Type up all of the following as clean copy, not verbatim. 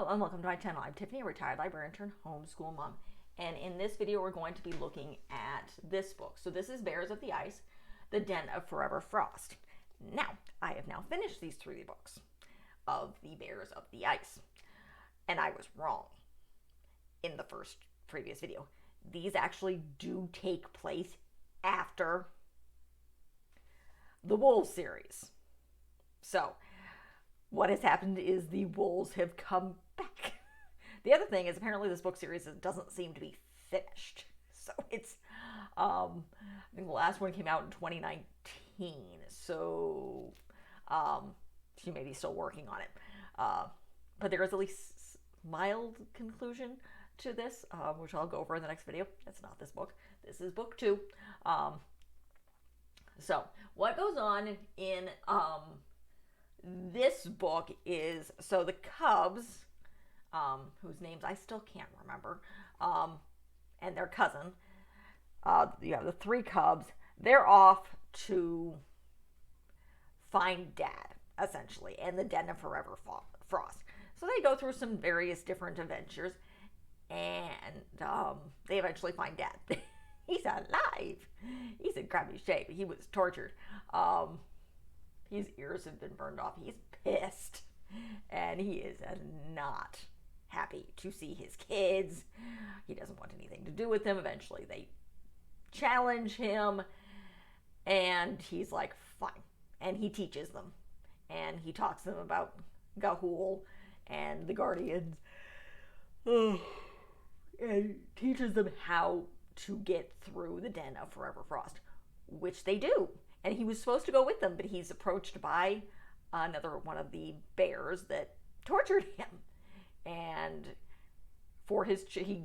Hello and welcome to my channel. I'm Tiffany, a retired librarian turned homeschool mom. And in this video, we're going to be looking at this book. So this is Bears of the Ice, The Den of Forever Frost. Now, I have now finished these 3 books of the Bears of the Ice. And I was wrong in the previous video. These actually do take place after the Wolves series. So, what has happened is the wolves have come back. The other thing is apparently this book series doesn't seem to be finished. So it's, I think the last one came out in 2019. So she may be still working on it. But there is at least mild conclusion to this, which I'll go over in the next video. That's not this book. This is book 2. So what goes on in this book is, so the cubs, whose names I still can't remember, and their cousin, you have the 3 cubs, they're off to find Dad, essentially, and the Den of Forever Frost. So they go through some various different adventures, and they eventually find Dad. He's alive. He's in crappy shape. He was tortured. His ears have been burned off. He's pissed. And he is not happy to see his kids. He doesn't want anything to do with them. Eventually they challenge him. And he's like, fine. And he teaches them. And he talks to them about Gahul and the Guardians. And teaches them how to get through the Den of Forever Frost. Which they do. And he was supposed to go with them, but he's approached by another one of the bears that tortured him. And for he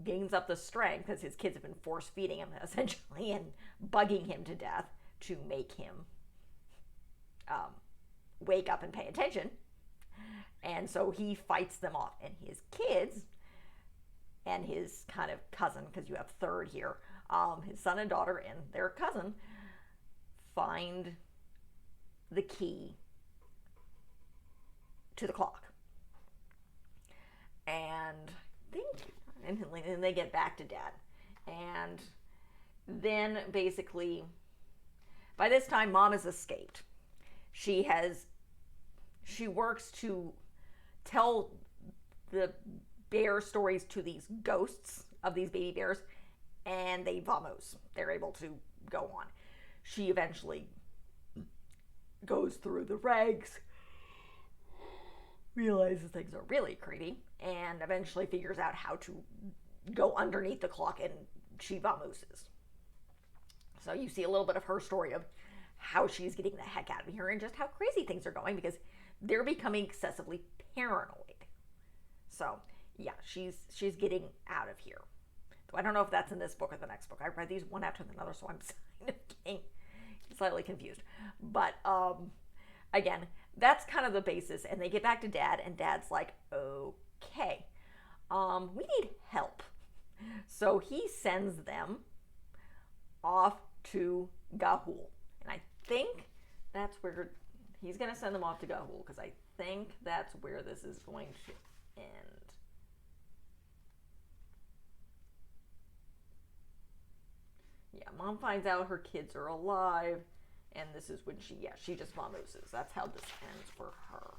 gains up the strength, as his kids have been force feeding him, essentially, and bugging him to death to make him wake up and pay attention. And so he fights them off. And his kids and his kind of cousin, because you have third here, his son and daughter and their cousin, find the key to the clock. And they get back to Dad. And then basically, by this time, Mom has escaped. She works to tell the bear stories to these ghosts of these baby bears, and they vamoose. They're able to go on. She eventually goes through the ranks, realizes things are really creepy, and eventually figures out how to go underneath the clock, and she vamooses. So you see a little bit of her story of how she's getting the heck out of here and just how crazy things are going because they're becoming excessively paranoid. So yeah, she's getting out of here. I don't know if that's in this book or the next book. I read these one after another, so I'm kind of getting slightly confused. But again, that's kind of the basis. And they get back to Dad, and Dad's like, okay, we need help. So he sends them off to Gahul. And I think that's where he's going to send them off to Gahul, because I think that's where this is going to end. Yeah, Mom finds out her kids are alive, and this is when she just vamooses. That's how this ends for her.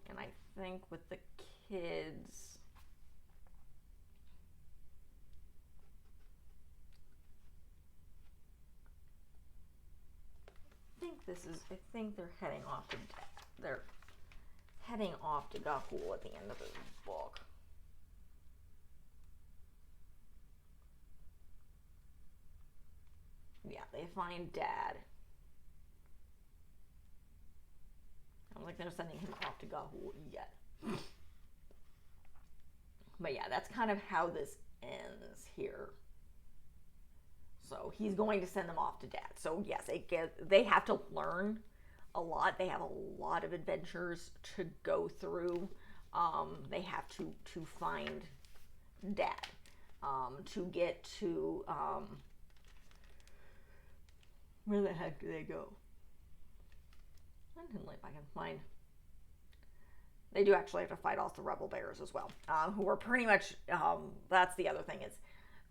And I think with the kids, I think they're heading off to Gahul at the end of the book. Yeah, they find Dad. I don't think they're sending him off to Gahul yet. But yeah, that's kind of how this ends here. So he's going to send them off to Dad. So yes, they have to learn a lot. They have a lot of adventures to go through. They have to find Dad. To get to... where the heck do they go? I can if I can find They do actually have to fight also rebel bears as well, who are pretty much, that's the other thing is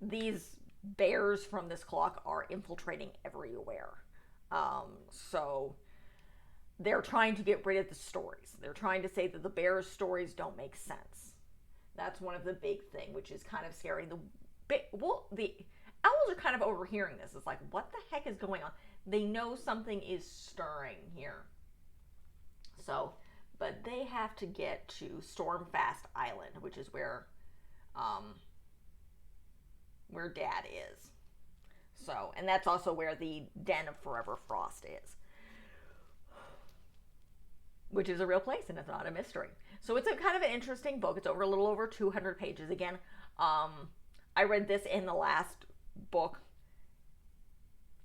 these bears from this clock are infiltrating everywhere. So they're trying to get rid of the stories. They're trying to say that the bears' stories don't make sense. That's one of the big thing, which is kind of scary. The owls are kind of overhearing this. It's like, what the heck is going on? They know something is stirring here. So, but they have to get to Stormfast Island, which is where Dad is. So, and that's also where the Den of Forever Frost is, which is a real place and it's not a mystery. So it's a kind of an interesting book. It's over a little over 200 pages. Again, I read this in the last book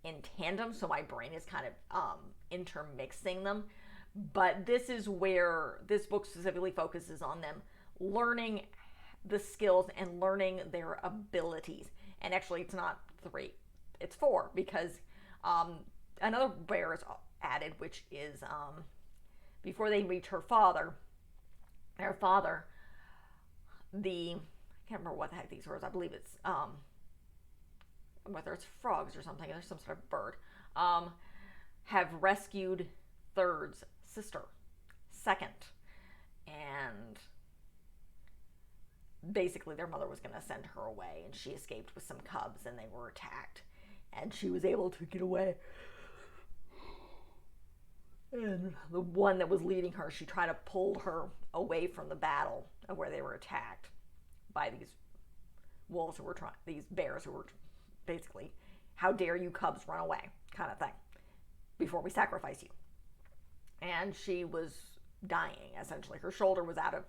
in tandem, so my brain is kind of intermixing them. But this is where this book specifically focuses on them learning the skills and learning their abilities. And actually, it's not 3, it's 4, because another bear is added, which is before they meet their father, I can't remember what the heck these words, I believe it's, whether it's frogs or something, there's some sort of bird, have rescued Third's sister, Second, and basically their mother was going to send her away, and she escaped with some cubs, and they were attacked, and she was able to get away. And the one that was leading her, she tried to pull her away from the battle of where they were attacked by these wolves who were these bears who were basically, how dare you cubs run away, kind of thing, before we sacrifice you. And she was dying, essentially. Her shoulder was out of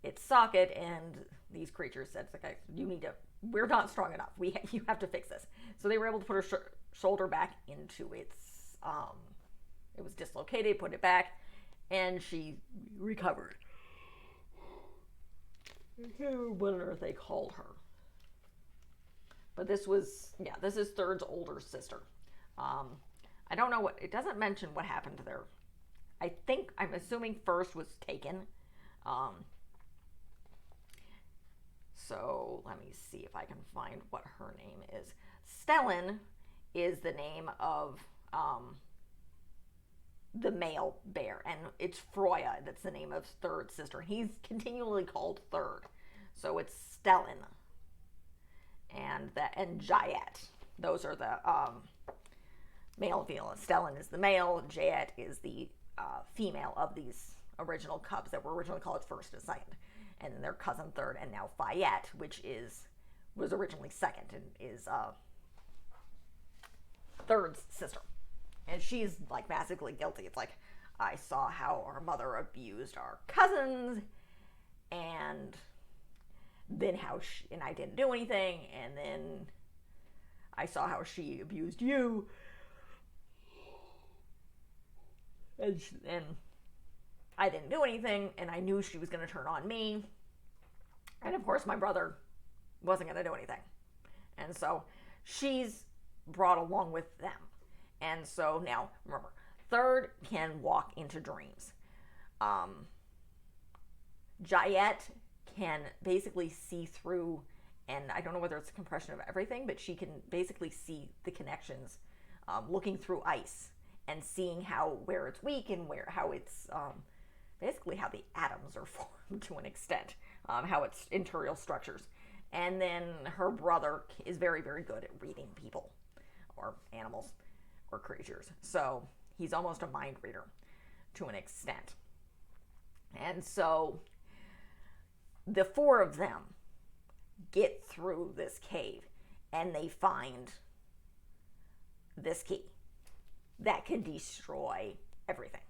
its socket, and these creatures said, okay, we're not strong enough. You have to fix this. So they were able to put her shoulder back into its, it was dislocated, put it back, and she recovered. I can't remember what on earth they called her. But this is Third's older sister. I don't know it doesn't mention what happened to their, I'm assuming First was taken. So let me see if I can find what her name is. Stellan is the name of the male bear, and it's Froya that's the name of Third's sister. He's continually called Third, so it's Stellan and Jayet. Those are the male and female. Stellan is the male, Jayet is the female of these original cubs that were originally called First and Second, and then their cousin Third, and now Fayette, which was originally Second and is Third's sister. And she's like massively guilty. It's like, I saw how our mother abused our cousins, and then and I didn't do anything, and then I saw how she abused you, and I didn't do anything, and I knew she was going to turn on me, and of course my brother wasn't going to do anything, and so she's brought along with them. And so now, remember, Third can walk into dreams. Jayet can basically see through, and I don't know whether it's a compression of everything, but she can basically see the connections, looking through ice and seeing where it's weak and how it's basically how the atoms are formed to an extent, how its interior structures. And then her brother is very, very good at reading people or animals or creatures. So he's almost a mind reader to an extent. And so the 4 of them get through this cave, and they find this key that can destroy everything.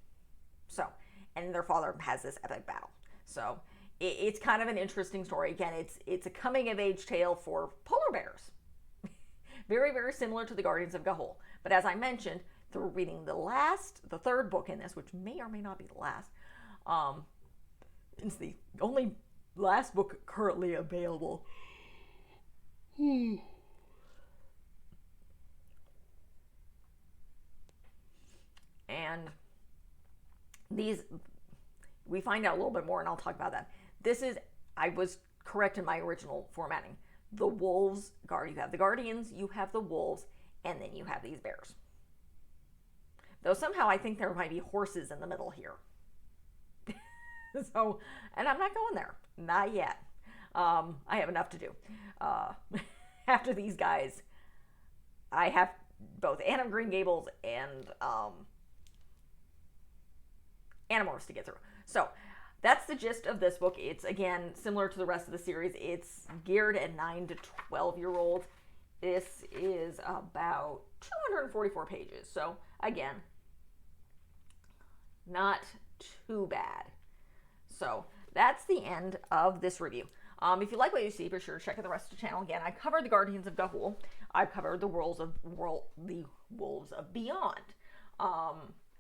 So, and their father has this epic battle. So it's kind of an interesting story. Again, it's a coming of age tale for polar bears. Very, very similar to the Guardians of Ga'Hoole. But as I mentioned, through reading the 3rd book in this, which may or may not be the last, it's the only last book currently available. And we find out a little bit more, and I'll talk about that. This is, I was correct in my original formatting. The wolves guard. You have the guardians, you have the wolves, and then you have these bears. Though somehow I think there might be horses in the middle here. So, and I'm not going there. Not yet. I have enough to do. After these guys, I have both Anne of Green Gables and Animorphs to get through. So, that's the gist of this book. It's, again, similar to the rest of the series. It's geared at 9 to 12-year-olds. This is about 244 pages. So, again, not too bad. So, that's the end of this review. If you like what you see, be sure to check out the rest of the channel. Again, I covered the Guardians of Ga'Hoole. I've covered the Wolves of Beyond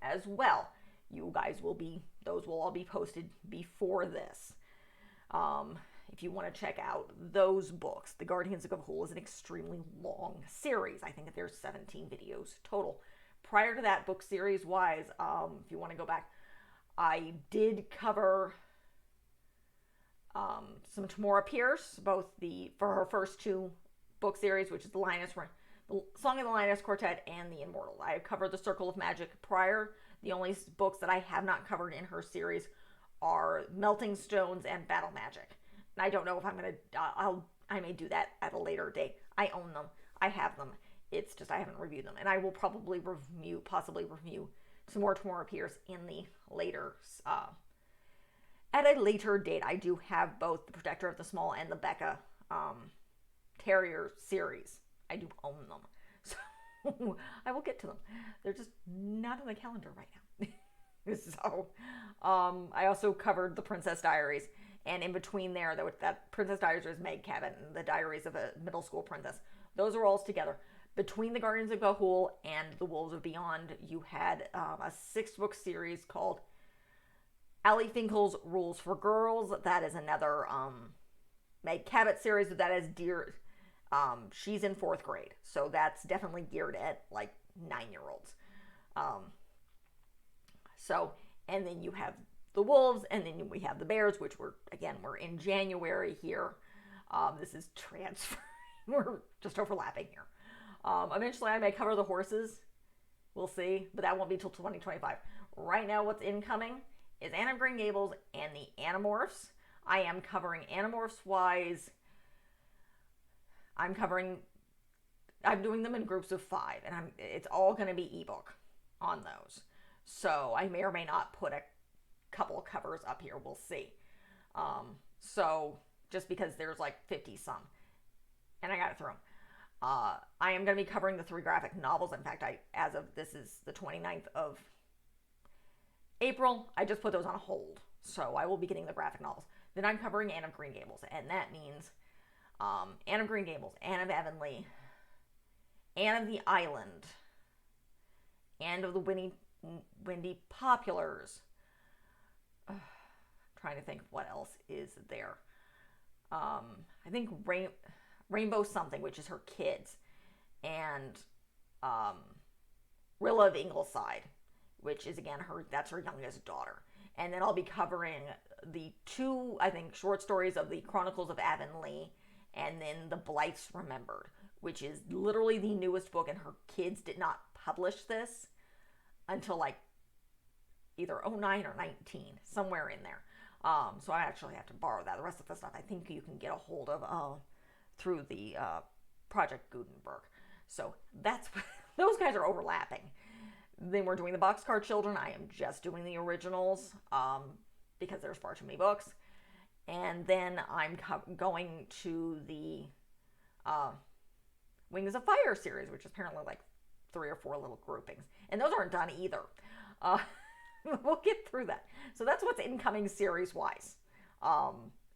as well. You guys will be, those will all be posted before this. If you want to check out those books, the Guardians of Ga'Hoole is an extremely long series. I think there's 17 videos total. Prior to that, book series wise, if you want to go back, I did cover some Tamora Pierce, both for her first two book series, which is the Song of the Lioness Quartet and the Immortal. I have covered the Circle of Magic prior. The only books that I have not covered in her series are Melting Stones and Battle Magic. And I don't know if I'm going to, I may do that at a later date. I own them. I have them. It's just I haven't reviewed them. And I will probably possibly review some more Tamora Pierce in the later, at a later date. I do have both the Protector of the Small and the Becca Terrier series. I do own them. So I will get to them. They're just not on the calendar right now. So I also covered the Princess Diaries. And in between there, that Princess Diaries is Meg Cabot and the Diaries of a Middle School Princess. Those are all together. Between the Guardians of Ga'Hoole and the Wolves of Beyond, you had a 6-book series called Allie Finkel's Rules for Girls. That is another Meg Cabot series. That is she's in 4th grade. So that's definitely geared at like 9-year-olds. And then you have the Wolves, and then we have the Bears, which we're in January here. This is transferring. We're just overlapping here. Eventually I may cover the horses. We'll see, but that won't be till 2025. Right now what's incoming is Anne of Green Gables and the Animorphs. I am covering Animorphs wise. I'm doing them in groups of 5, and it's all going to be ebook on those. So I may or may not put a couple of covers up here. We'll see. So just because there's like 50 some, and I got to throw them. I am going to be covering the 3 graphic novels. In fact, as of this is the 29th of April, I just put those on hold. So I will be getting the graphic novels. Then I'm covering Anne of Green Gables, and that means Anne of Green Gables, Anne of Avonlea, Anne of the Island, Anne of the Windy Populars. Trying to think what else is there. I think Rainbow something, which is her kids, and Rilla of Ingleside, which is again that's her youngest daughter. And then I'll be covering the 2, I think, short stories of the Chronicles of Avonlea, and then the Blythes Remembered, which is literally the newest book, and her kids did not publish this until like either 09 or 19, somewhere in there. So I actually have to borrow that. The rest of the stuff I think you can get a hold of through the Project Gutenberg. So that's those guys are overlapping. Then we're doing the Boxcar Children. I am just doing the originals because there's far too many books. And then I'm going to the Wings of Fire series, which is apparently like 3 or 4 little groupings. And those aren't done either. We'll get through that. So that's what's incoming series-wise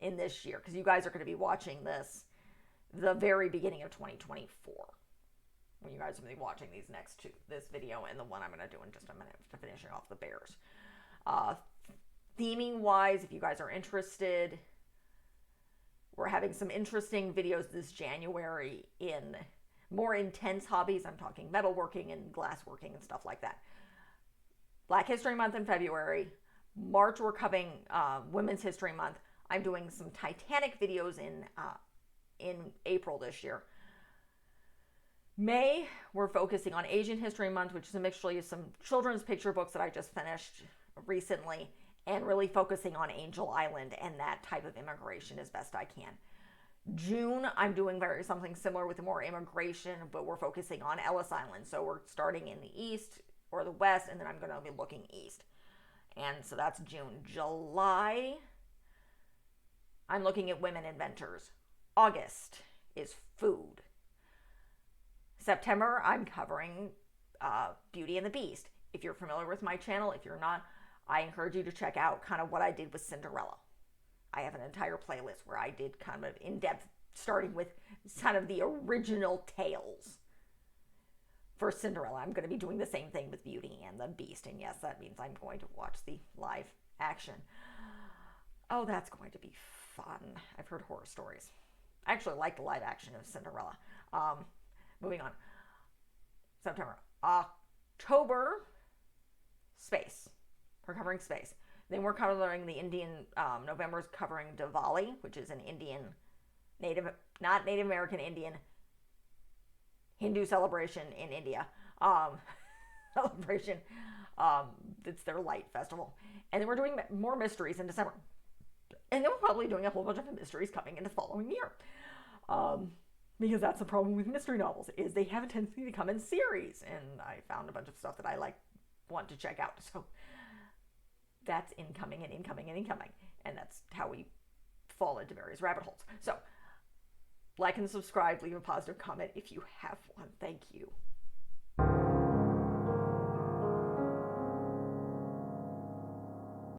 in this year, because you guys are going to be watching this the very beginning of 2024. When you guys are going to be watching these next 2, this video and the one I'm going to do in just a minute to finishing off the Bears. Theming-wise, if you guys are interested, we're having some interesting videos this January in more intense hobbies. I'm talking metalworking and glassworking and stuff like that. Black History Month in February, March, we're covering Women's History Month. I'm doing some Titanic videos in April this year. May, we're focusing on Asian History Month, which is a mixture of some children's picture books that I just finished recently, and really focusing on Angel Island and that type of immigration as best I can. June, I'm doing something similar with more immigration, but we're focusing on Ellis Island. So we're starting in the east or the west, and then I'm going to be looking east. And so that's June. July, I'm looking at women inventors. August is food. September, I'm covering Beauty and the Beast. If you're familiar with my channel, if you're not, I encourage you to check out kind of what I did with Cinderella. I have an entire playlist where I did kind of in-depth, starting with kind of the original tales for Cinderella. I'm going to be doing the same thing with Beauty and the Beast. And yes, that means I'm going to watch the live action. Oh, that's going to be fun. I've heard horror stories. I actually like the live action of Cinderella. Moving on. September. October, space. We're covering space. Then we're covering the Indian, November's covering Diwali, which is an Indian, not Native American Indian, Hindu celebration in India. Celebration. It's their light festival. And then we're doing more mysteries in December. And then we're probably doing a whole bunch of mysteries coming into the following year. Because that's the problem with mystery novels, is they have a tendency to come in series. And I found a bunch of stuff that I want to check out. So that's incoming and incoming and incoming. And that's how we fall into various rabbit holes. So like and subscribe, leave a positive comment if you have one. Thank you.